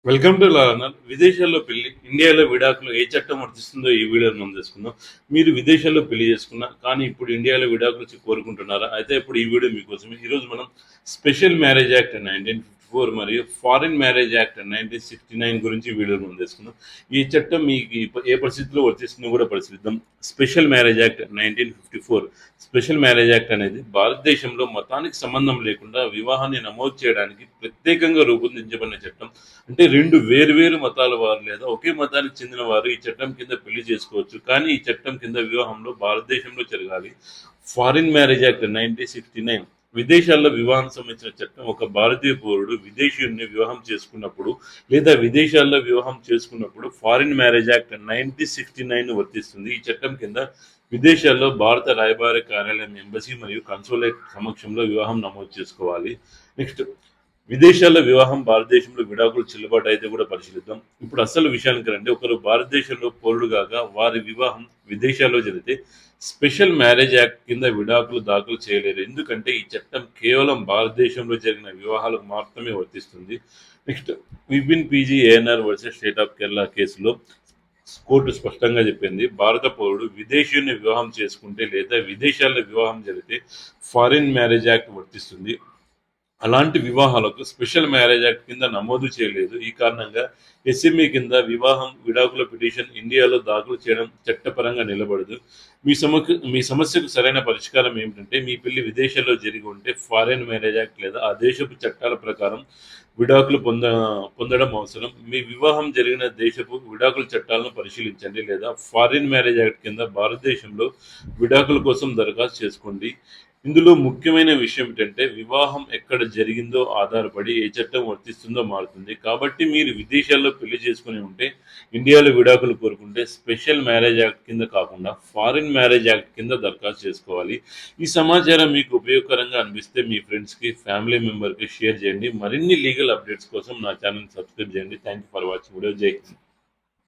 Welcome to లానర్. విదేశాల్లో పెళ్లి, ఇండియాలో విడాకులు ఏ చట్టం వర్తిస్తుందో ఈ వీడియోలో మనం తెలుసుకుందాం. మీరు విదేశాల్లో పెళ్లి చేసుకున్నా, కానీ ఇప్పుడు ఇండియాలో విడాకులు కోరుకుంటున్నారా? అయితే ఇప్పుడు ఈ వీడియో మీకోసమే. ఈరోజు మనం స్పెషల్ మ్యారేజ్ యాక్ట్ 1954 మరియు ఫారిన్ మ్యారేజ్ యాక్ట్ 1969 గురించి వీడియోలో మనం తెలుసుకుందాం. ఈ చట్టం మీకు ఏ పరిస్థితుల్లో వర్తిస్తుందో కూడా పరిశీలిద్దాం. Special marriage act 1954. Special marriage act అనేది భారతదేశంలో మతానికి సంబంధం లేకుండా వివాహాన్ని నమోదు చేయడానికి ప్రత్యేకంగా రూపొందించబడిన చట్టం. అంటే 2 వేరు మతాల వారు లేదా ఒకే మతానికి చెందిన వారు ఈ చట్టం కింద పెళ్లి చేసుకోవచ్చు. కానీ ఈ చట్టం కింద వివాహంలో భారతదేశంలో జరగాలి. ఫారిన్ మ్యారేజ్ యాక్ట్ 1969 విదేశాల్లో వివాహం సంబంధించిన చట్టం. ఒక భారతీయ పౌరుడు విదేశీయుడిని వివాహం చేసుకున్నప్పుడు లేదా విదేశాల్లో వివాహం చేసుకున్నప్పుడు ఫారిన్ మ్యారేజ్ యాక్ట్ 1969 వర్తిస్తుంది. ఈ చట్టం కింద విదేశాల్లో భారత రాయబార కార్యాలయం, ఎంబసీ మరియు కన్సులేట్ సమక్షంలో వివాహం నమోదు చేసుకోవాలి. నెక్స్ట్, విదేశాల్లో వివాహం, భారతదేశంలో విడాకులు చెల్లుబాటు అయితే కూడా పరిశీలిద్దాం. ఇప్పుడు అసలు విషయానికి రండి. ఒకరు భారతదేశంలో పౌరుడు కాగా వారి వివాహం విదేశాల్లో జరిగితే స్పెషల్ మ్యారేజ్ యాక్ట్ కింద విడాకులు దాఖలు చేయలేరు. ఎందుకంటే ఈ చట్టం కేవలం భారతదేశంలో జరిగిన వివాహాలకు మాత్రమే వర్తిస్తుంది. Next, Vipin PG ANR versus state of Kerala కేసులో కోర్టు స్పష్టంగా చెప్పింది, భారత పౌరుడు విదేశీయుని వివాహం చేసుకుంటే లేదా విదేశాల్లో వివాహం జరిగితే ఫారిన్ మ్యారేజ్ యాక్ట్ వర్తిస్తుంది. అలాంటి వివాహాలకు స్పెషల్ మ్యారేజ్ యాక్ట్ కింద నమోదు చేయలేదు. ఈ కారణంగా ఎస్ఎంఏ కింద వివాహం విడాకుల పిటిషన్ ఇండియాలో దాఖలు చేయడం చట్టపరంగా నిలబడదు. మీ సమస్యకు సరైన పరిష్కారం ఏమిటంటే, మీ పెళ్లి విదేశాల్లో జరిగి ఉంటే ఫారిన్ మ్యారేజ్ యాక్ట్ లేదా ఆ దేశపు చట్టాల ప్రకారం విడాకులు పొందడం అవసరం. మీ వివాహం జరిగిన దేశపు విడాకుల చట్టాలను పరిశీలించండి లేదా ఫారిన్ మ్యారేజ్ యాక్ట్ కింద భారతదేశంలో విడాకుల కోసం దరఖాస్తు చేసుకోండి. ఇందులో ముఖ్యమైన విషయం ఏంటంటే, వివాహం ఎక్కడ జరిగిందో ఆధారపడి ఏ చట్టం వర్తిస్తుందో మారుతుంది. కాబట్టి మీరు విదేశాల్లో పెళ్లి చేసుకుని ఉంటే, ఇండియాలో విడాకులు కోరుకుంటే స్పెషల్ మ్యారేజ్ యాక్ట్ కింద కాకుండా ఫారిన్ మ్యారేజ్ యాక్ట్ కింద దరఖాస్తు చేసుకోవాలి. ఈ సమాచారం మీకు ఉపయోగకరంగా అనిపిస్తే మీ ఫ్రెండ్స్కి, ఫ్యామిలీ మెంబర్కి షేర్ చేయండి. మరిన్ని లీగల్ అప్డేట్స్ కోసం నా ఛానల్ సబ్స్క్రైబ్ చేయండి. Thank you for watching video. జై హింద్.